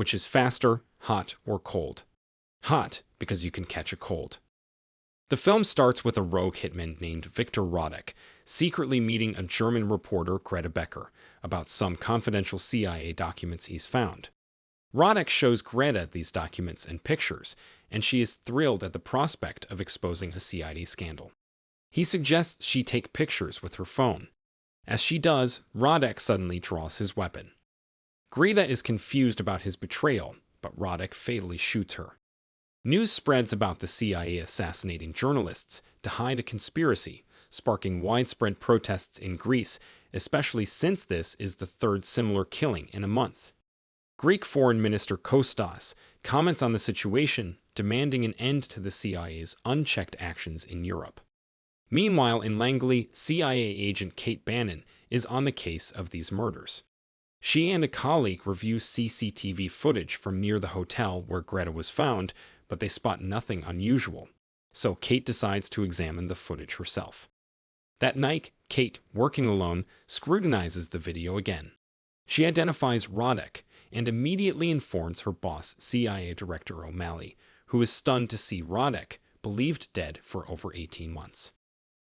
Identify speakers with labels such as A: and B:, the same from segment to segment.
A: which is faster, hot, or cold. Hot, because you can catch a cold. The film starts with a rogue hitman named Victor Radek secretly meeting a German reporter, Greta Becker, about some confidential CIA documents he's found. Radek shows Greta these documents and pictures, and she is thrilled at the prospect of exposing a CIA scandal. He suggests she take pictures with her phone. As she does, Radek suddenly draws his weapon. Greta is confused about his betrayal, but Radek fatally shoots her. News spreads about the CIA assassinating journalists to hide a conspiracy, sparking widespread protests in Greece, especially since this is the third similar killing in a month. Greek Foreign Minister Kostas comments on the situation, demanding an end to the CIA's unchecked actions in Europe. Meanwhile, in Langley, CIA agent Kate Bannon is on the case of these murders. She and a colleague review CCTV footage from near the hotel where Greta was found, but they spot nothing unusual, so Kate decides to examine the footage herself. That night, Kate, working alone, scrutinizes the video again. She identifies Radek and immediately informs her boss, CIA Director O'Malley, who is stunned to see Radek, believed dead for over 18 months.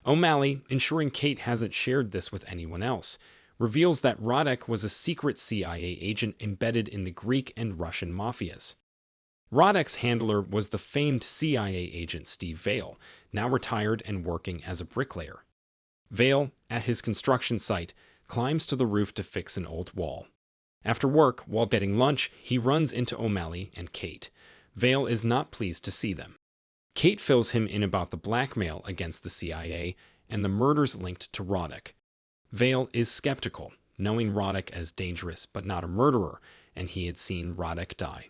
A: O'Malley, ensuring Kate hasn't shared this with anyone else, reveals that Radek was a secret CIA agent embedded in the Greek and Russian mafias. Radek's handler was the famed CIA agent Steve Vail, now retired and working as a bricklayer. Vail, at his construction site, climbs to the roof to fix an old wall. After work, while getting lunch, he runs into O'Malley and Kate. Vail is not pleased to see them. Kate fills him in about the blackmail against the CIA and the murders linked to Radek. Vail is skeptical, knowing Radek as dangerous but not a murderer, and he had seen Radek die.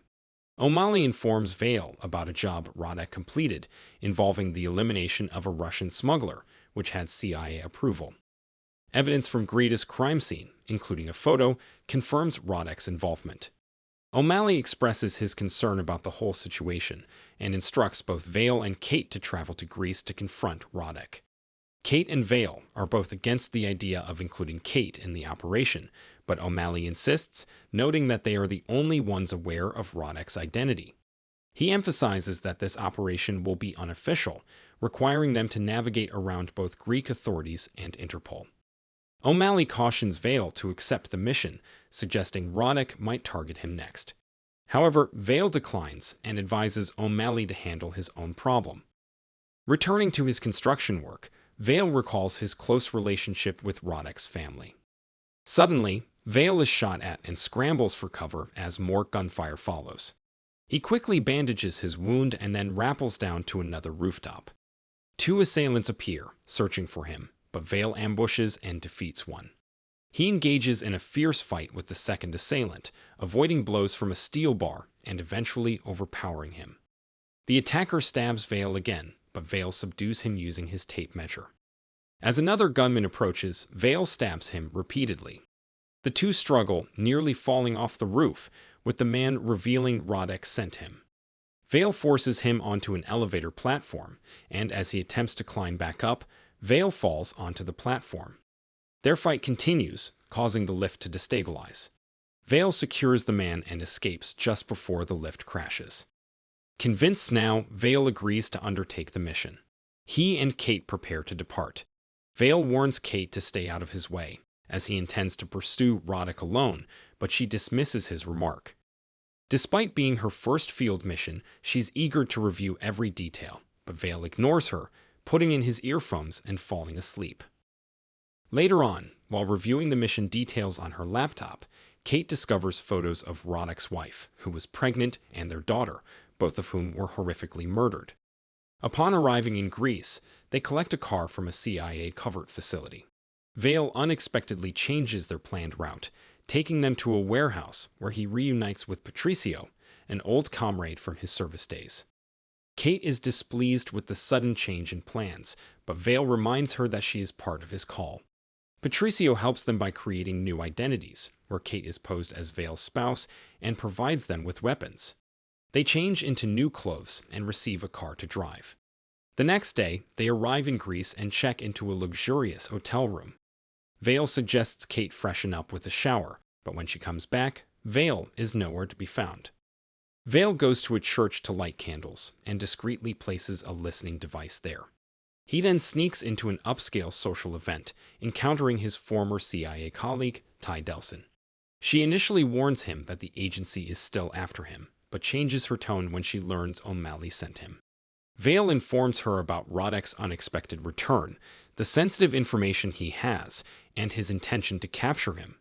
A: O'Malley informs Vail about a job Radek completed involving the elimination of a Russian smuggler, which had CIA approval. Evidence from Greta's crime scene, including a photo, confirms Radek's involvement. O'Malley expresses his concern about the whole situation and instructs both Vail and Kate to travel to Greece to confront Radek. Kate and Vail are both against the idea of including Kate in the operation, but O'Malley insists, noting that they are the only ones aware of Radek's identity. He emphasizes that this operation will be unofficial, requiring them to navigate around both Greek authorities and Interpol. O'Malley cautions Vail to accept the mission, suggesting Radek might target him next. However, Vail declines and advises O'Malley to handle his own problem. Returning to his construction work, Vail recalls his close relationship with Radek's family. Suddenly, Vail is shot at and scrambles for cover as more gunfire follows. He quickly bandages his wound and then rappels down to another rooftop. Two assailants appear, searching for him, but Vail ambushes and defeats one. He engages in a fierce fight with the second assailant, avoiding blows from a steel bar and eventually overpowering him. The attacker stabs Vail again, but Vail subdues him using his tape measure. As another gunman approaches, Vail stabs him repeatedly. The two struggle, nearly falling off the roof, with the man revealing Radek sent him. Vail forces him onto an elevator platform, and as he attempts to climb back up, Vail falls onto the platform. Their fight continues, causing the lift to destabilize. Vail secures the man and escapes just before the lift crashes. Convinced now, Vail agrees to undertake the mission. He and Kate prepare to depart. Vail warns Kate to stay out of his way, as he intends to pursue Radek alone, but she dismisses his remark. Despite being her first field mission, she's eager to review every detail, but Vail ignores her, putting in his earphones and falling asleep. Later on, while reviewing the mission details on her laptop, Kate discovers photos of Radek's wife, who was pregnant, and their daughter, both of whom were horrifically murdered. Upon arriving in Greece, they collect a car from a CIA covert facility. Vail unexpectedly changes their planned route, taking them to a warehouse where he reunites with Patricio, an old comrade from his service days. Kate is displeased with the sudden change in plans, but Vail reminds her that she is part of his call. Patricio helps them by creating new identities, where Kate is posed as Vail's spouse and provides them with weapons. They change into new clothes and receive a car to drive. The next day, they arrive in Greece and check into a luxurious hotel room. Vail suggests Kate freshen up with a shower, but when she comes back, Vail is nowhere to be found. Vail goes to a church to light candles and discreetly places a listening device there. He then sneaks into an upscale social event, encountering his former CIA colleague, Delson. She initially warns him that the agency is still after him, but changes her tone when she learns O'Malley sent him. Vail informs her about Radek's unexpected return, the sensitive information he has, and his intention to capture him.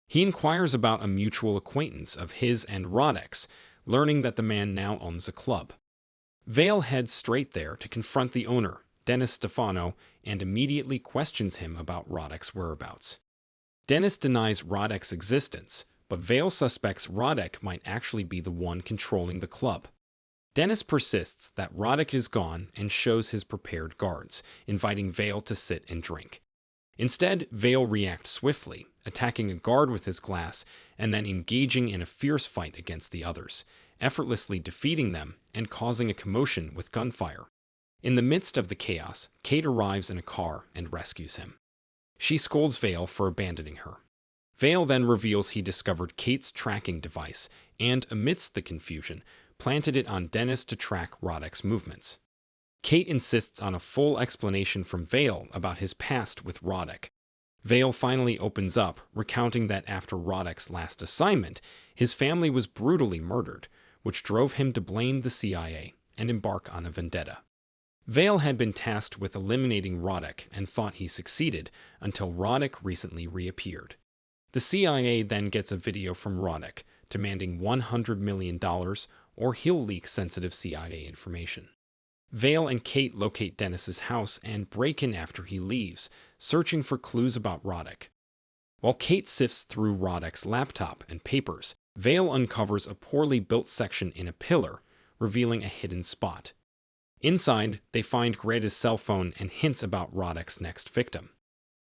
A: He inquires about a mutual acquaintance of his and Radek's, learning that the man now owns a club. Vail heads straight there to confront the owner, Denis Stefano, and immediately questions him about Radek's whereabouts. Denis denies Radek's existence, but Vail suspects Radek might actually be the one controlling the club. Denis persists that Radek is gone and shows his prepared guards, inviting Vail to sit and drink. Instead, Vail reacts swiftly, attacking a guard with his glass and then engaging in a fierce fight against the others, effortlessly defeating them and causing a commotion with gunfire. In the midst of the chaos, Kate arrives in a car and rescues him. She scolds Vail for abandoning her. Vail then reveals he discovered Kate's tracking device and, amidst the confusion, planted it on Denis to track Radek's movements. Kate insists on a full explanation from Vail about his past with Radek. Vail finally opens up, recounting that after Radek's last assignment, his family was brutally murdered, which drove him to blame the CIA and embark on a vendetta. Vail had been tasked with eliminating Radek and thought he succeeded until Radek recently reappeared. The CIA then gets a video from Radek, demanding $100 million or he'll leak sensitive CIA information. Vail and Kate locate Denis's house and break in after he leaves, searching for clues about Radek. While Kate sifts through Radek's laptop and papers, Vail uncovers a poorly built section in a pillar, revealing a hidden spot. Inside, they find Greta's cell phone and hints about Radek's next victim.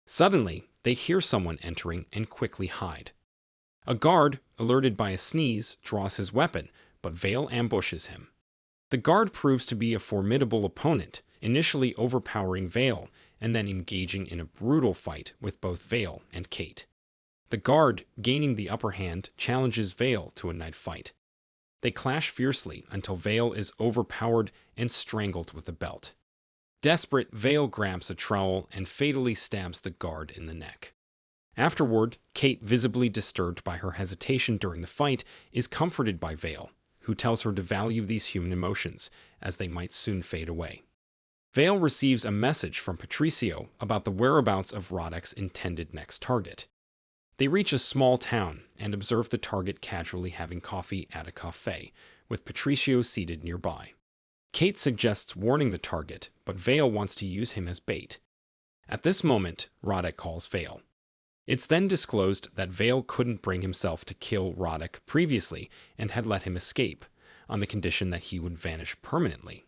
A: Suddenly, they hear someone entering and quickly hide. A guard, alerted by a sneeze, draws his weapon, but Vail ambushes him. The guard proves to be a formidable opponent, initially overpowering Vail and then engaging in a brutal fight with both Vail and Kate. The guard, gaining the upper hand, challenges Vail to a knife fight. They clash fiercely until Vail is overpowered and strangled with a belt. Desperate, Vail grabs a trowel and fatally stabs the guard in the neck. Afterward, Kate, visibly disturbed by her hesitation during the fight, is comforted by Vail, who tells her to value these human emotions, as they might soon fade away. Vail receives a message from Patricio about the whereabouts of Radek's intended next target. They reach a small town and observe the target casually having coffee at a cafe, with Patricio seated nearby. Kate suggests warning the target, but Vail wants to use him as bait. At this moment, Radek calls Vail. It's then disclosed that Vail couldn't bring himself to kill Radek previously and had let him escape, on the condition that he would vanish permanently.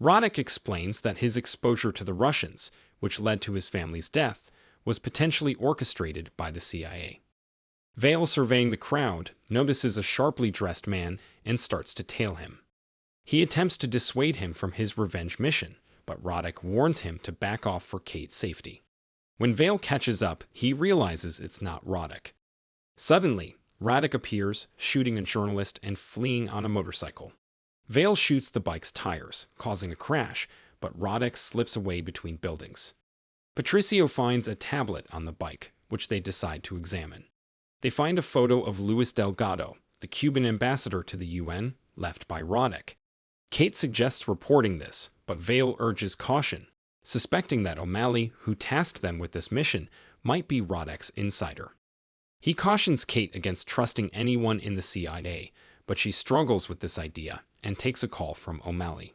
A: Radek explains that his exposure to the Russians, which led to his family's death, was potentially orchestrated by the CIA. Vail, surveying the crowd, notices a sharply dressed man and starts to tail him. He attempts to dissuade him from his revenge mission, but Radek warns him to back off for Kate's safety. When Vail catches up, he realizes it's not Radek. Suddenly, Radek appears, shooting a journalist and fleeing on a motorcycle. Vail shoots the bike's tires, causing a crash, but Radek slips away between buildings. Patricio finds a tablet on the bike, which they decide to examine. They find a photo of Luis Delgado, the Cuban ambassador to the UN, left by Radek. Kate suggests reporting this, but Vail urges caution, suspecting that O'Malley, who tasked them with this mission, might be Radek's insider. He cautions Kate against trusting anyone in the CIA, but she struggles with this idea and takes a call from O'Malley.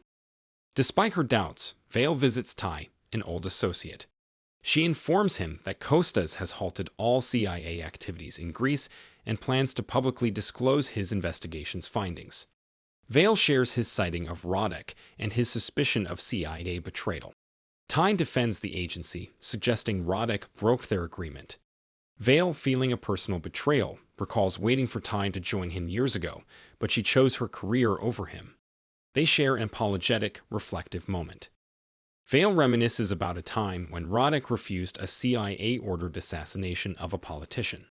A: Despite her doubts, Vail visits Ty, an old associate. She informs him that Kostas has halted all CIA activities in Greece and plans to publicly disclose his investigation's findings. Vail shares his sighting of Radek and his suspicion of CIA betrayal. Ty defends the agency, suggesting Radek broke their agreement. Vail, feeling a personal betrayal, recalls waiting for Ty to join him years ago, but she chose her career over him. They share an apologetic, reflective moment. Vail reminisces about a time when Radek refused a CIA-ordered assassination of a politician.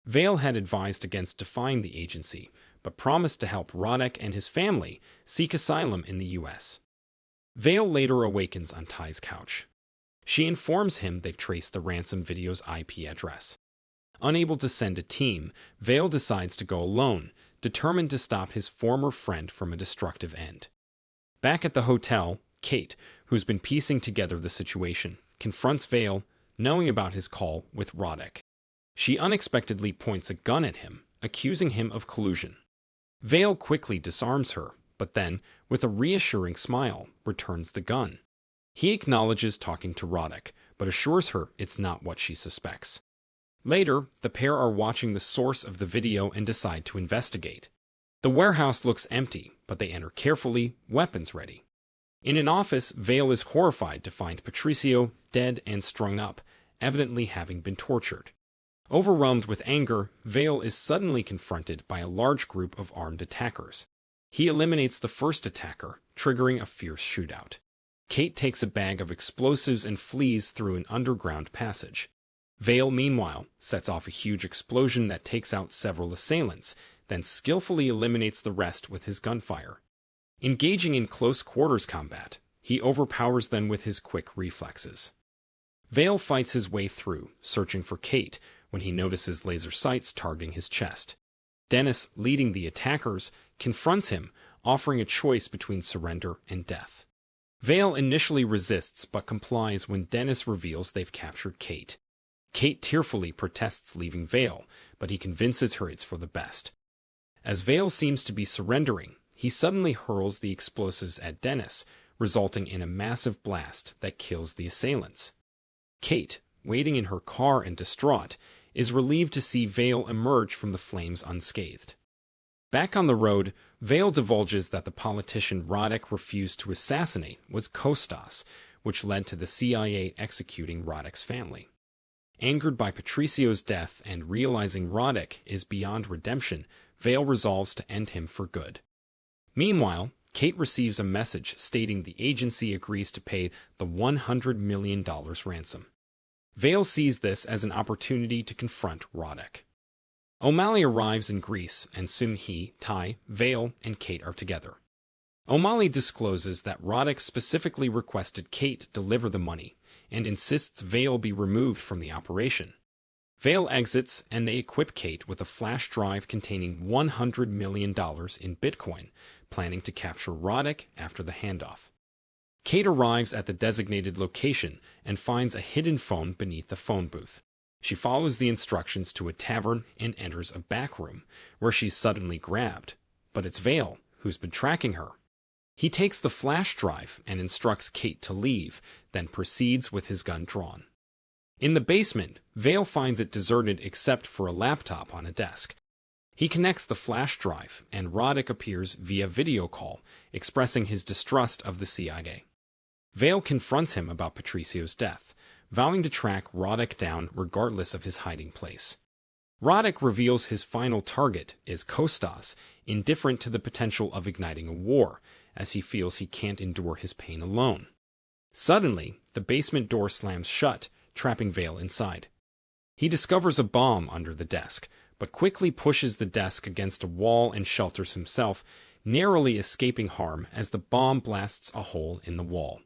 A: Vail had advised against defying the agency, but promised to help Radek and his family seek asylum in the U.S. Vail later awakens on Ty's couch. She informs him they've traced the ransom video's IP address. Unable to send a team, Vail decides to go alone, determined to stop his former friend from a destructive end. Back at the hotel, Kate, who's been piecing together the situation, confronts Vail, knowing about his call with Radek. She unexpectedly points a gun at him, accusing him of collusion. Vail quickly disarms her, but then, with a reassuring smile, returns the gun. He acknowledges talking to Radek, but assures her it's not what she suspects. Later, the pair are watching the source of the video and decide to investigate. The warehouse looks empty, but they enter carefully, weapons ready. In an office, Vail is horrified to find Patricio dead and strung up, evidently having been tortured. Overwhelmed with anger, Vail is suddenly confronted by a large group of armed attackers. He eliminates the first attacker, triggering a fierce shootout. Kate takes a bag of explosives and flees through an underground passage. Vail, meanwhile, sets off a huge explosion that takes out several assailants, then skillfully eliminates the rest with his gunfire. Engaging in close-quarters combat, he overpowers them with his quick reflexes. Vail fights his way through, searching for Kate, when he notices laser sights targeting his chest. Denis, leading the attackers, confronts him, offering a choice between surrender and death. Vail initially resists but complies when Denis reveals they've captured Kate. Kate tearfully protests leaving Vail, but he convinces her it's for the best. As Vail seems to be surrendering, he suddenly hurls the explosives at Denis, resulting in a massive blast that kills the assailants. Kate, waiting in her car and distraught, is relieved to see Vail emerge from the flames unscathed. Back on the road, Vail divulges that the politician Radek refused to assassinate was Kostas, which led to the CIA executing Radek's family. Angered by Patricio's death and realizing Radek is beyond redemption, Vail resolves to end him for good. Meanwhile, Kate receives a message stating the agency agrees to pay the $100 million ransom. Vail sees this as an opportunity to confront Radek. O'Malley arrives in Greece, and soon he, Ty, Vail, and Kate are together. O'Malley discloses that Radek specifically requested Kate deliver the money, and insists Vail be removed from the operation. Vail exits, and they equip Kate with a flash drive containing $100 million in Bitcoin, planning to capture Radek after the handoff. Kate arrives at the designated location and finds a hidden phone beneath the phone booth. She follows the instructions to a tavern and enters a back room, where she's suddenly grabbed. But it's Vail, who's been tracking her. He takes the flash drive and instructs Kate to leave, then proceeds with his gun drawn. In the basement, Vail finds it deserted except for a laptop on a desk. He connects the flash drive, and Radek appears via video call, expressing his distrust of the CIA. Vail confronts him about Patricio's death, vowing to track Radek down regardless of his hiding place. Radek reveals his final target is Kostas, indifferent to the potential of igniting a war, as he feels he can't endure his pain alone. Suddenly, the basement door slams shut, trapping Vail inside. He discovers a bomb under the desk, but quickly pushes the desk against a wall and shelters himself, narrowly escaping harm as the bomb blasts a hole in the wall.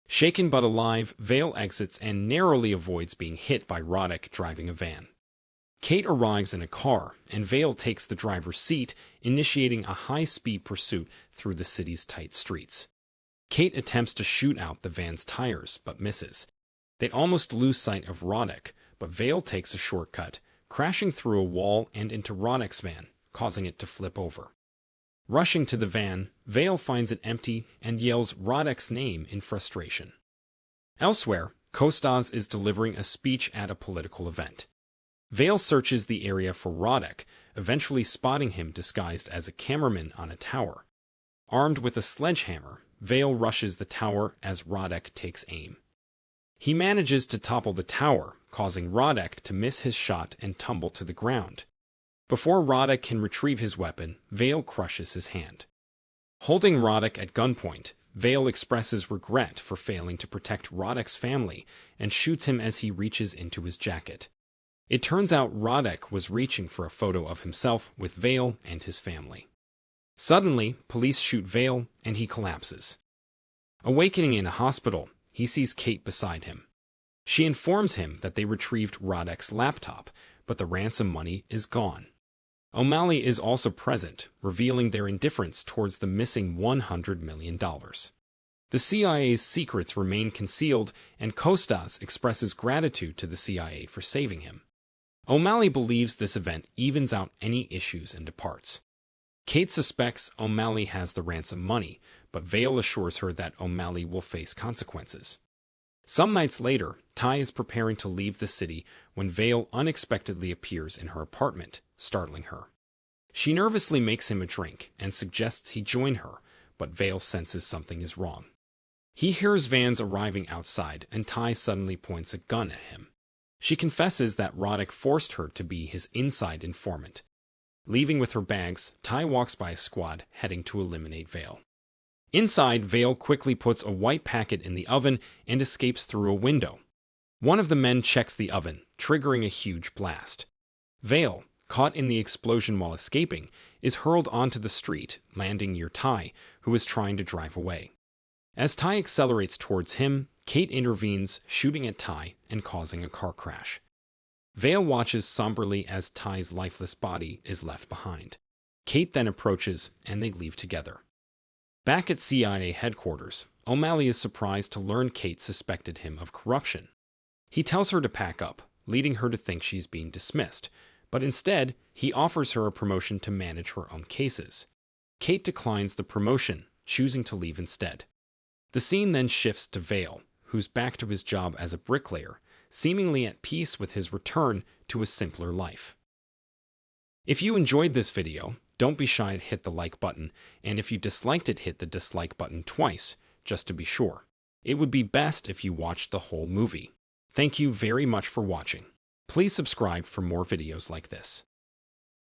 A: Shaken but alive, Vail exits and narrowly avoids being hit by Radek driving a van. Kate arrives in a car, and Vail takes the driver's seat, initiating a high-speed pursuit through the city's tight streets. Kate attempts to shoot out the van's tires, but misses. They almost lose sight of Radek, but Vail takes a shortcut, crashing through a wall and into Radek's van, causing it to flip over. Rushing to the van, Vail finds it empty and yells Radek's name in frustration. Elsewhere, Kostas is delivering a speech at a political event. Vail searches the area for Radek, eventually spotting him disguised as a cameraman on a tower. Armed with a sledgehammer, Vail rushes the tower as Radek takes aim. He manages to topple the tower, causing Radek to miss his shot and tumble to the ground. Before Radek can retrieve his weapon, Vail crushes his hand. Holding Radek at gunpoint, Vail expresses regret for failing to protect Radek's family and shoots him as he reaches into his jacket. It turns out Radek was reaching for a photo of himself with Vail and his family. Suddenly, police shoot Vail, and he collapses. Awakening in a hospital, he sees Kate beside him. She informs him that they retrieved Radek's laptop, but the ransom money is gone. O'Malley is also present, revealing their indifference towards the missing $100 million. The CIA's secrets remain concealed, and Kostas expresses gratitude to the CIA for saving him. O'Malley believes this event evens out any issues and departs. Kate suspects O'Malley has the ransom money, but Vail assures her that O'Malley will face consequences. Some nights later, Ty is preparing to leave the city when Vail unexpectedly appears in her apartment, startling her. She nervously makes him a drink and suggests he join her, but Vail senses something is wrong. He hears vans arriving outside, and Ty suddenly points a gun at him. She confesses that Radek forced her to be his inside informant. Leaving with her bags, Ty walks by a squad heading to eliminate Vail. Inside, Vail quickly puts a white packet in the oven and escapes through a window. One of the men checks the oven, triggering a huge blast. Vail, caught in the explosion while escaping, is hurled onto the street, landing near Ty, who is trying to drive away. As Ty accelerates towards him, Kate intervenes, shooting at Ty and causing a car crash. Vail watches somberly as Ty's lifeless body is left behind. Kate then approaches, and they leave together. Back at CIA headquarters, O'Malley is surprised to learn Kate suspected him of corruption. He tells her to pack up, leading her to think she's being dismissed, but instead, he offers her a promotion to manage her own cases. Kate declines the promotion, choosing to leave instead. The scene then shifts to Vail, who's back to his job as a bricklayer, seemingly at peace with his return to a simpler life. If you enjoyed this video, don't be shy to hit the like button, and if you disliked it, hit the dislike button twice, just to be sure. It would be best if you watched the whole movie. Thank you very much for watching. Please subscribe for more videos like this.